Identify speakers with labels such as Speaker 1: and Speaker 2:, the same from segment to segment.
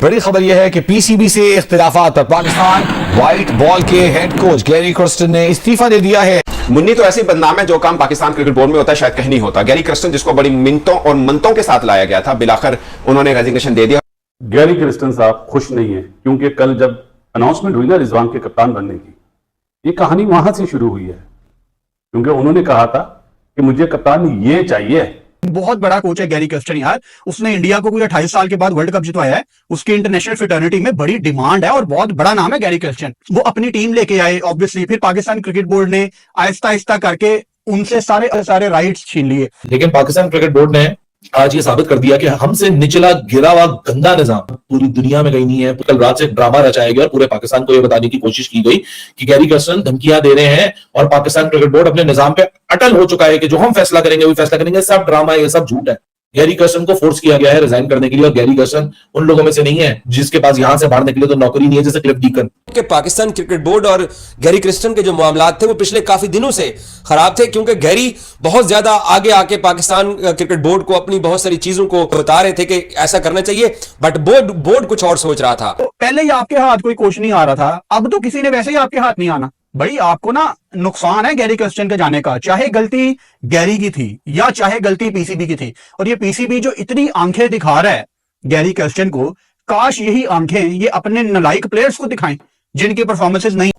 Speaker 1: बड़ी खबर यह है कि पीसीबी से इख्तिलाफात पर पाकिस्तान व्हाइट बॉल के हेड कोच गैरी कर्स्टन ने इस्तीफा दे दिया है।
Speaker 2: मुन्नी तो ऐसे बदनाम है जो काम पाकिस्तान क्रिकेट बोर्ड में होता है शायद कहीं नहीं होता। गैरी कर्स्टन जिसको बड़ी मिन्नतों और मनतों के साथ लाया गया था, बिलाखिर उन्होंने रेजिग्नेशन दे दिया।
Speaker 3: गैरी क्रिस्टन साहब खुश नहीं है क्योंकि कल जब अनाउंसमेंट हुई ना रिजवान के कप्तान बनने की, ये कहानी वहां से शुरू हुई है क्योंकि उन्होंने कहा था कि मुझे कप्तान ये चाहिए।
Speaker 4: बहुत बड़ा कोच है गैरी कर्स्टन यार, उसने इंडिया को कोई 28 साल के बाद वर्ल्ड कप जितवाया है, उसकी इंटरनेशनल फ्रेटर्निटी में बड़ी डिमांड है और बहुत बड़ा नाम है गैरी कर्स्टन। वो अपनी टीम लेके आए ऑब्वियसली, फिर पाकिस्तान क्रिकेट बोर्ड ने आहिस्ता आहिस्ता करके उनसे सारे राइट्स छीन लिए।
Speaker 5: लेकिन पाकिस्तान क्रिकेट बोर्ड ने आज ये साबित कर दिया कि हमसे निचला गिरा हुआ गंदा निजाम पूरी दुनिया में कहीं नहीं है। कल रात से एक ड्रामा रचाया गया और पूरे पाकिस्तान को ये बताने की कोशिश की गई कि गैरी कर्स्टन धमकियां दे रहे हैं और पाकिस्तान क्रिकेट बोर्ड अपने निजाम पे अटल हो चुका है कि जो हम फैसला करेंगे वही फैसला करेंगे। सब ड्रामा है, ये सब झूठ है। गैरी कर्स्टन को फोर्स किया गया है रिजाइन करने के लिए और गैरी कर्स्टन उन लोगों में से नहीं है जिसके पास यहां से भागने के लिए तो नौकरी नहीं है, जैसे क्लिफ डीकन
Speaker 6: कि पाकिस्तान क्रिकेट बोर्ड और गैरी कर्स्टन के जो मामलात थे वो पिछले काफी दिनों से खराब थे, क्योंकि गैरी बहुत ज्यादा आगे आके पाकिस्तान क्रिकेट बोर्ड को अपनी बहुत सारी चीजों को बता रहे थे कि ऐसा करना चाहिए, बट बोर्ड कुछ और सोच रहा था।
Speaker 4: तो पहले ही आपके हाथ कोई कोच नहीं आ रहा था, अब तो किसी ने वैसे ही आपके हाथ नहीं आना। भाई आपको ना नुकसान है गैरी कर्स्टन के जाने का, चाहे गलती गैरी की थी या चाहे गलती पीसीबी की थी। और ये पीसीबी जो इतनी आंखें दिखा रहा है गैरी कर्स्टन को, काश यही आंखें ये अपने नालायक प्लेयर्स को दिखाएं जिनकी परफॉर्मेंसेस नहीं।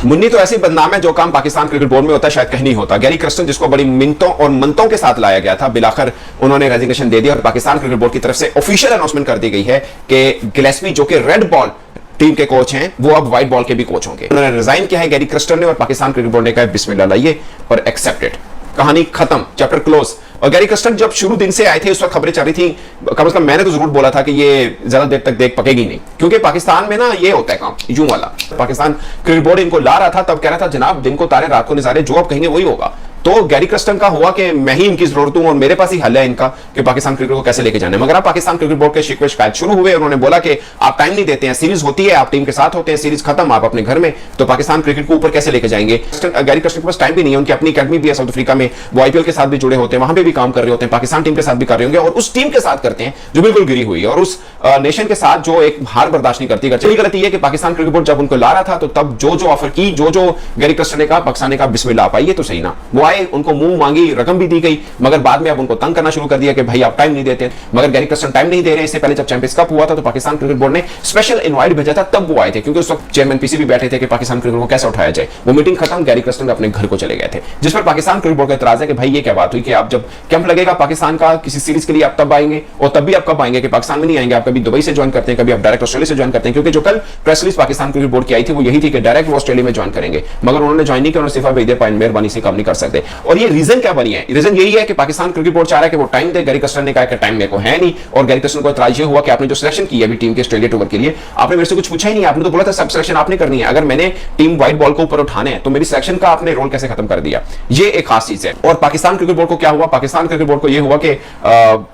Speaker 2: मुन्नी तो ऐसे बदनाम है जो काम पाकिस्तान क्रिकेट बोर्ड में होता है शायद कहीं नहीं होता। गैरी कर्स्टन जिसको बड़ी मिन्नतों और मनतों के साथ लाया गया था, बिलाखिर उन्होंने रेजिग्नेशन दे दिया और पाकिस्तान क्रिकेट बोर्ड की तरफ से ऑफिशियल अनाउंसमेंट कर दी गई है कि गिलेस्पी जो कि रेड बॉल टीम के कोच हैं वो अब व्हाइट बॉल के भी कोच होंगे। उन्होंने रिजाइन किया है गैरी कर्स्टन ने और पाकिस्तान क्रिकेट बोर्ड ने कहा बिस्मिल्लाह लाइए और एक्सेप्टेड। कहानी खत्म, चैप्टर क्लोज। और गैरी कर्स्टन जब शुरू दिन से आए थे उस वक्त खबरें चल रही थी, कम से कम मैंने तो जरूर बोला था कि ये ज्यादा देर तक देख पकेगी नहीं, क्योंकि पाकिस्तान में ना ये होता है काम यूं वाला। पाकिस्तान क्रिकेट बोर्ड इनको ला रहा था, तब कह रहा था जनाब दिन को तारे रात को निजारे, जो आप कहेंगे वही होगा। तो गैरी कर्स्टन का हुआ कि मैं ही इनकी जरूरत हूं और मेरे पास ही हल है इनका कि पाकिस्तान क्रिकेट को कैसे लेके जाना है। मगर अब पाकिस्तान क्रिकेट बोर्ड के शिकवे शिकायत शुरू हुए। उन्होंने बोला कि आप टाइम नहीं देते हैं, सीरीज होती है आप टीम के साथ होते हैं, सीरीज खत्म आप अपने घर में, तो पाकिस्तान क्रिकेट को ऊपर कैसे लेके जाएंगे। गैरी कर्स्टन के पास टाइम भी नहीं है, उनकी अपनी अकेडमी भी है साउथ अफ्रीका में, वो आईपीएल के साथ भी जुड़े होते हैं, वहां पे भी काम कर रहे होते हैं, पाकिस्तान टीम के साथ भी कर रहे होंगे और उस टीम के साथ करते हैं जो बिल्कुल गिरी हुई है और उस नेशन के साथ जो एक हार बर्दाश्त नहीं करती। चली गलती है कि पाकिस्तान क्रिकेट बोर्ड जब उनको ला रहा था तो तब जो ऑफर की, जो गैरी कर्स्टन ने कहा, पाकिस्तान ने कहा बिस्मिल्लाह आप आइए, तो सही ना। वो आए, उनको मुंह मांगी, रकम भी दी गई, मगर बाद में अब उनको तंग करना शुरू कर दिया कि भाई आप टाइम नहीं देते। मगर गैरी कर्स्टन टाइम नहीं दे रहे। इससे पहले जब चैंपियंस कप हुआ था तो पाकिस्तान क्रिकेट बोर्ड ने स्पेशल इनवाइट भेजा था, तब वो आए थे, क्योंकि उस वक्त चेयरमैन पीसीबी बैठे थे कि पाकिस्तान क्रिकेट को कैसे उठाया जाए। वो मीटिंग खत्म, गैरी कर्स्टन अपने घर को चले गए थे, जिस पर पाकिस्तान क्रिकेट बोर्ड का एतराज है कि भाई ये क्या बात हुई कि आप जब कैंप लगेगा पाकिस्तान का किसी सीरीज के लिए आप तब आएंगे और तब भी आप कब आएंगे कि पाकिस्तान में नहीं आएंगे, आप कभी दुबई से ज्वाइन करते हैं, कभी आप डायरेक्ट ऑस्ट्रेलिया से ज्वाइन करते हैं। क्योंकि जो कल press release Pakistan cricket board की आई थी वो यही थी कि डायरेक्ट वो ऑस्ट्रेलिया में ज्वाइन करेंगे, मगर उन्होंने ज्वाइन नहीं किया, उन्होंने सिर्फ भेज दिया, मेहरबानी से काम नहीं कर सकते। और ये रीजन क्या बनी है? रीजन यही है कि पाकिस्तान क्रिकेट बोर्ड चाह रहा है कि वो टाइम दे। गैरी कर्स्टन ने कहा कि टाइम मेरे को है नहीं, और गैरी कर्स्टन को इतराज ये हुआ कि आपने जो सिलेक्शन की है अभी टीम के ऑस्ट्रेलिया टूर के लिए, आपने मेरे से कुछ पूछा ही नहीं। आपने तो बोला था सब सिलेक्शन आपने करनी है, अगर मैंने टीम व्हाइट बॉल को ऊपर उठाने हैं तो मेरी सिलेक्शन का आपने रोल कैसे खत्म कर दिया। ये एक खास चीज है। और पाकिस्तान क्रिकेट बोर्ड को क्या हुआ? पाकिस्तान क्रिकेट बोर्ड को यह हुआ कि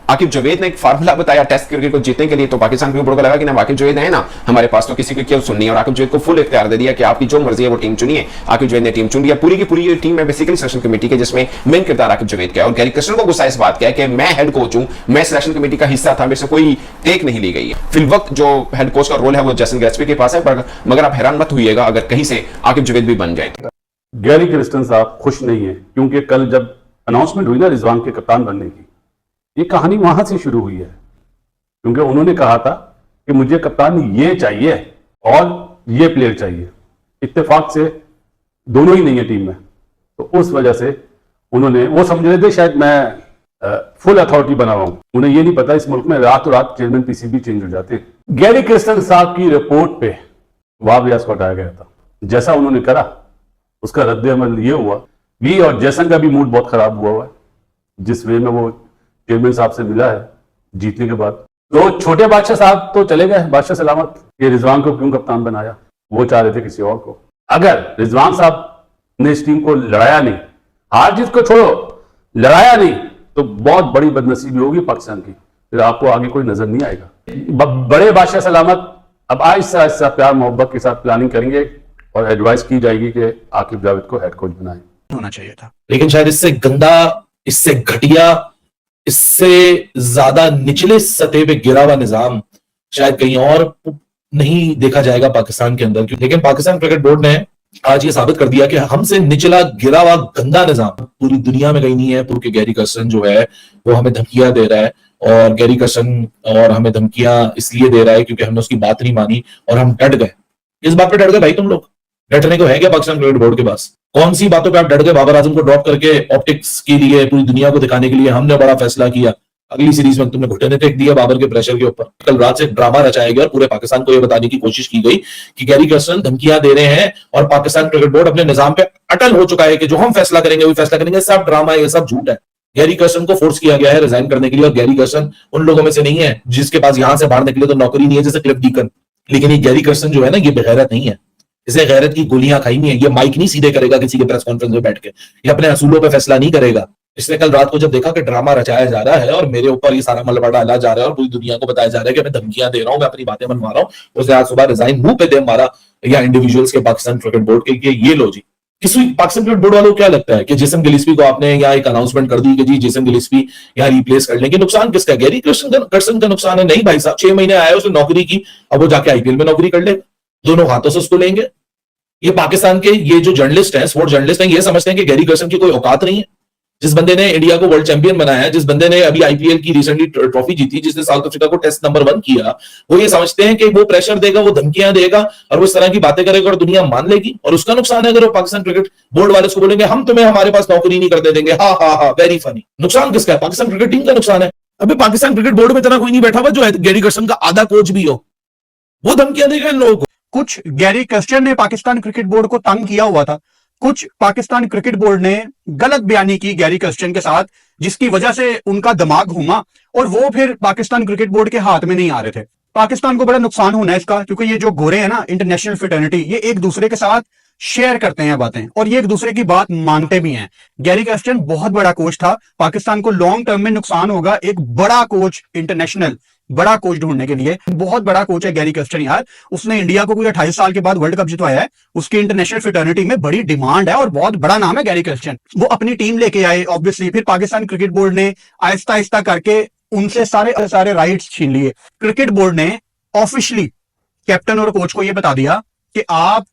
Speaker 2: आकिब जावेद ने एक फार्मूला बताया टेस्ट क्रिकेट को जीतने के लिए, तो पाकिस्तान क्रिकेट बोर्ड को लगा कि ना आकिब जावेद है ना हमारे पास, तो किसी की क्यों सुननी है, और आकिब जावेद को फुल इख्तियार दे दिया कि आपकी जो मर्जी है वो टीम चुनिए। आकिब जावेद ने टीम चुन लिया, पूरी की पूरी टीम है बेसिकली सिलेक्शन कमेटी के, जिसमें मेन किरदार आकिब जावेद का है। और गैरी कर्स्टन को गुस्सा इस बात का है कि मैं हेड कोच हूं, मैं सिलेक्शन कमेटी का हिस्सा था, मेरे से कोई टेक नहीं ली गई है। फिल वक्त जो हेड कोच का रोल है वो जैसन गिलेस्पी के पास है, मगर आप हैरान मत होइएगा अगर कहीं से आकिब जावेद भी बन जाए।
Speaker 3: गैरी क्रिस्टन साहब खुश नहीं है क्योंकि कल जब अनाउंसमेंट हुई ना रिजवान के कप्तान बनने की, ये कहानी वहां से शुरू हुई है क्योंकि उन्होंने कहा था कि मुझे कप्तान ये चाहिए और ये प्लेयर चाहिए। इत्तेफाक से दोनों ही नहीं है टीम में, तो उस वजह से उन्होंने, वो समझ रहे थे शायद मैं फुल अथॉरिटी बना हुआ हूं, उन्हें ये नहीं पता इस मुल्क में रातों रात चेयरमैन पीसीबी चेंज हो जाते। गैरी क्रिस्टन साहब की रिपोर्ट पे वहाब रियाज को हटाया गया था। जैसा उन्होंने करा उसका रद्द अमल ये हुआ भी, और जैसन का भी मूड बहुत खराब हुआ है जिस वे में वो चेयरमैन साहब से मिला है जीतने के बाद। तो छोटे बादशाह साहब तो चले गए, बादशाह सलामत। ये रिजवान को क्यों कप्तान बनाया? वो चाह रहे थे किसी और को। अगर रिजवान साहब ने इस टीम को लड़ाया नहीं, हार जीत को छोड़ो, लड़ाया नहीं, तो बहुत बड़ी बदनसीबी होगी पाकिस्तान की, फिर आपको आगे कोई नजर नहीं आएगा। बड़े बादशाह सलामत अब आहिस्ता आहिस्ता प्यार मोहब्बत के साथ प्लानिंग करेंगे और एडवाइस की जाएगी कि आकिब जावेद को हेड कोच बनाए।
Speaker 4: होना चाहिए था,
Speaker 5: लेकिन शायद इससे गंदा, इससे घटिया, इससे ज्यादा निचले सतह पे गिरा हुआ निजाम शायद कहीं और नहीं देखा जाएगा पाकिस्तान के अंदर। लेकिन पाकिस्तान क्रिकेट बोर्ड ने आज ये साबित कर दिया कि हमसे निचला गिरा हुआ गंदा निजाम पूरी दुनिया में कहीं नहीं है। क्योंकि गैरी कर्स्टन जो है वो हमें धमकियां दे रहा है, और गैरी कर्स्टन और हमें धमकियां इसलिए दे रहा है क्योंकि हमने उसकी बात नहीं मानी और हम डट गए। इस बात पे डट गए भाई तुम लोग? डटने को है क्या पाकिस्तान क्रिकेट बोर्ड के पास? कौन सी बातों पे आप डट गए? बाबर आजम को ड्रॉप करके ऑप्टिक्स के लिए पूरी दुनिया को दिखाने के लिए हमने बड़ा फैसला किया। अगली सीरीज में तुमने घुटने टेक दिया बाबर के प्रेशर के ऊपर। कल रात से एक ड्रामा रचाया गया और पूरे पाकिस्तान को यह बताने की कोशिश की गई कि गैरी कर्स्टन धमकियां दे रहे हैं और पाकिस्तान क्रिकेट बोर्ड अपने निजाम पे अटल हो चुका है कि जो हम फैसला करेंगे वही फैसला करेंगे। सब ड्रामा है, ये सब झूठ है। गैरी कर्स्टन को फोर्स किया गया है रिजाइन करने के लिए, और गैरी कर्स्टन उन लोगों में से नहीं है जिसके पास यहां से बाहर निकले तो नौकरी नहीं है, जैसे क्लिफ डीकन। लेकिन ये गैरी कर्स्टन जो है ना, ये बेगैरत नहीं है, इसे गैरत की गोलियां खाई नहीं है। ये माइक नहीं सीधे करेगा किसी के प्रेस कॉन्फ्रेंस में बैठ के, ये अपने असूलों पे फैसला नहीं करेगा। इसने कल रात को जब देखा कि ड्रामा रचाया जा रहा है और मेरे ऊपर ये सारा मलबा डाला जा रहा है और पूरी दुनिया को बताया जा रहा है कि मैं धमकियां दे रहा हूं, मैं अपनी बातें मनवा रहा हूं, उसने आज सुबह रिजाइन मुंह पे दे मारा या इंडिविजुअल्स के पाकिस्तान क्रिकेट बोर्ड के ये लो जी। किसी पाकिस्तान क्रिकेट बोर्ड वालों को क्या लगता है कि जेसन गिलिस्पी को आपने यहाँ एक अनाउंसमेंट कर दी कि जी जेसन गिलिस्पी यहाँ रिप्लेस कर लेंगे? नुकसान किसका है? गैरी कर्स्टन का नुकसान है? नहीं भाई साहब, 6 महीने आया उसने नौकरी की, अब वो जाके आईपीएल में नौकरी कर लेगा, दोनों हाथों से उसको लेंगे। ये पाकिस्तान के ये जो जर्नलिस्ट हैं, स्पोर्ट्स जर्नलिस्ट हैं, ये समझते हैं कि गैरी कर्स्टन की कोई औकात नहीं है। जिस बंदे ने इंडिया को वर्ल्ड चैंपियन बनाया है, जिस बंदे ने अभी आईपीएल की रिसेंटली ट्रॉफी जीती, जिसने साउथ अफ्रीका को टेस्ट नंबर 1 किया, वो ये समझते हैं कि वो प्रेशर देगा, वो धमकियां देगा और वो इस तरह की बातें करेगा और दुनिया मान लेगी। और उसका नुकसान है अगर वो पाकिस्तान क्रिकेट बोर्ड वाले उसको बोलेंगे हम तुम्हें हमारे पास नौकरी नहीं करते देंगे। हा हा हा, वेरी फनी। नुकसान किसका है? पाकिस्तान क्रिकेट टीम का नुकसान है। अभी पाकिस्तान क्रिकेट बोर्ड में इतना कोई नहीं बैठा हुआ जो गैरी कर्स्टन का आधा कोच भी हो, वो धमकियां देगा इन लोगों को।
Speaker 4: कुछ गैरी कर्स्टन ने पाकिस्तान क्रिकेट बोर्ड को तंग किया हुआ था, कुछ पाकिस्तान क्रिकेट बोर्ड ने गलत बयानी की गैरी कर्स्टन के साथ, जिसकी वजह से उनका दिमाग घूमा और वो फिर पाकिस्तान क्रिकेट बोर्ड के हाथ में नहीं आ रहे थे। पाकिस्तान को बड़ा नुकसान होना है इसका, क्योंकि ये जो गोरे हैं ना, इंटरनेशनल फ्रेटर्निटी, ये एक दूसरे के साथ शेयर करते हैं बातें और ये एक दूसरे की बात मानते भी हैं। गैरी कर्स्टन बहुत बड़ा कोच था, पाकिस्तान को लॉन्ग टर्म में नुकसान होगा। एक बड़ा कोच, इंटरनेशनल बड़ा कोच ढूंढने के लिए, बहुत बड़ा कोच है गैरी कर्स्टन यार। उसने इंडिया को कोई 28 साल के बाद वर्ल्ड कप जितवाया है, उसकी इंटरनेशनल फ्रेटर्निटी में बड़ी डिमांड है और बहुत बड़ा नाम है गैरी कर्स्टन। वो अपनी टीम लेके आए ऑब्वियसली, फिर पाकिस्तान क्रिकेट बोर्ड ने आहिस्ता आहिस्ता करके उनसे सारे राइट्स छीन लिए। क्रिकेट बोर्ड ने ऑफिशियली कैप्टन और कोच को यह बता दिया कि आप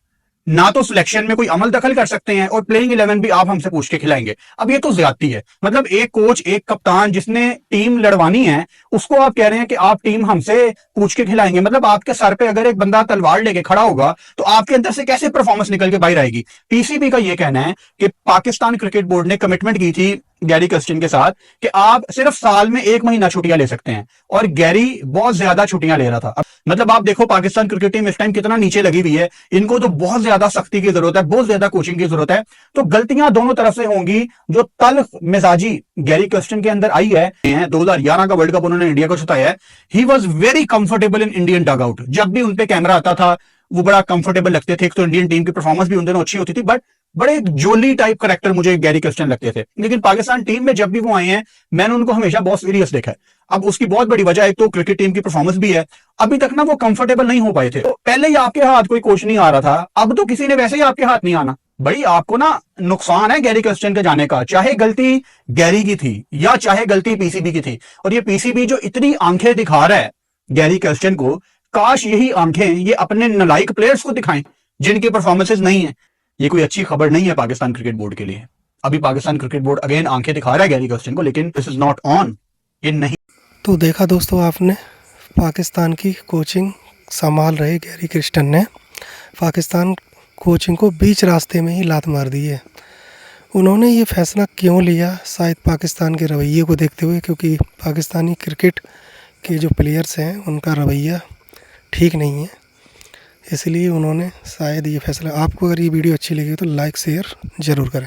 Speaker 4: ना तो सिलेक्शन में कोई अमल दखल कर सकते हैं और प्लेइंग 11 भी आप हमसे पूछ के खिलाएंगे। अब ये तो ज्यादती है। मतलब एक कोच, एक कप्तान जिसने टीम लड़वानी है, उसको आप कह रहे हैं कि आप टीम हमसे पूछ के खिलाएंगे। मतलब आपके सर पे अगर एक बंदा तलवार लेके खड़ा होगा तो आपके अंदर से कैसे परफॉर्मेंस निकल के बाहर आएगी? पीसीबी का ये कहना है कि पाकिस्तान क्रिकेट बोर्ड ने कमिटमेंट की थी गैरी कर्स्टन के साथ कि आप सिर्फ साल में 1 महीना छुट्टियां ले सकते हैं, और गैरी बहुत ज्यादा छुट्टियां ले रहा था। मतलब आप देखो पाकिस्तान क्रिकेट टीम इस टाइम कितना नीचे लगी हुई है, इनको तो बहुत ज्यादा सख्ती की जरूरत है, बहुत ज्यादा कोचिंग की जरूरत है। तो गलतियां दोनों तरफ से होंगी। जो तल्ख मिजाजी गैरी कर्स्टन के अंदर आई है, 2011 का वर्ल्ड कप उन्होंने इंडिया को जिताया है, he was very comfortable in Indian dugout. जब भी उनपे कैमरा आता था वो बड़ा कंफर्टेबल लगते थे। एक तो इंडियन टीम की परफॉर्मेंस भी उन दिनों अच्छी होती थी, बट बड़े जोली टाइप करेक्टर मुझे गैरी कर्स्टन लगते थे। लेकिन पाकिस्तान टीम में जब भी वो आए हैं, मैंने उनको हमेशा बहुत सीरियस देखा है। अब उसकी बहुत बड़ी वजह एक तो क्रिकेट टीम की परफॉर्मेंस भी है। अभी तक ना वो कंफर्टेबल नहीं हो पाए थे। तो पहले ही आपके हाथ कोई कोच नहीं आ रहा था, अब तो किसी ने वैसे ही आपके हाथ नहीं आना। बड़ी आपको ना नुकसान है गैरी कर्स्टन के जाने का, चाहे गलती गैरी की थी या चाहे गलती पीसीबी की थी। और ये पीसीबी जो इतनी आंखें दिखा रहा है गैरी कर्स्टन को, काश यही आंखें ये अपने नालायक प्लेयर्स को दिखाएं जिनकी परफॉर्मेंसेस नहीं है। ये कोई अच्छी खबर नहीं है पाकिस्तान क्रिकेट बोर्ड के लिए। अभी पाकिस्तान क्रिकेट बोर्ड अगेन आंखें दिखा रहा है गैरी कर्स्टन को, लेकिन दिस इज नॉट ऑन, ये नहीं।
Speaker 7: तो देखा दोस्तों आपने, पाकिस्तान की कोचिंग संभाल रहे गैरी कर्स्टन ने पाकिस्तान कोचिंग को बीच रास्ते में ही लात मार दी है। उन्होंने ये फैसला क्यों लिया? शायद पाकिस्तान के रवैये को देखते हुए, क्योंकि पाकिस्तानी क्रिकेट के जो प्लेयर्स हैं उनका रवैया ठीक नहीं है, इसलिए उन्होंने शायद ये फैसला। आपको अगर ये वीडियो अच्छी लगी तो लाइक शेयर ज़रूर करें।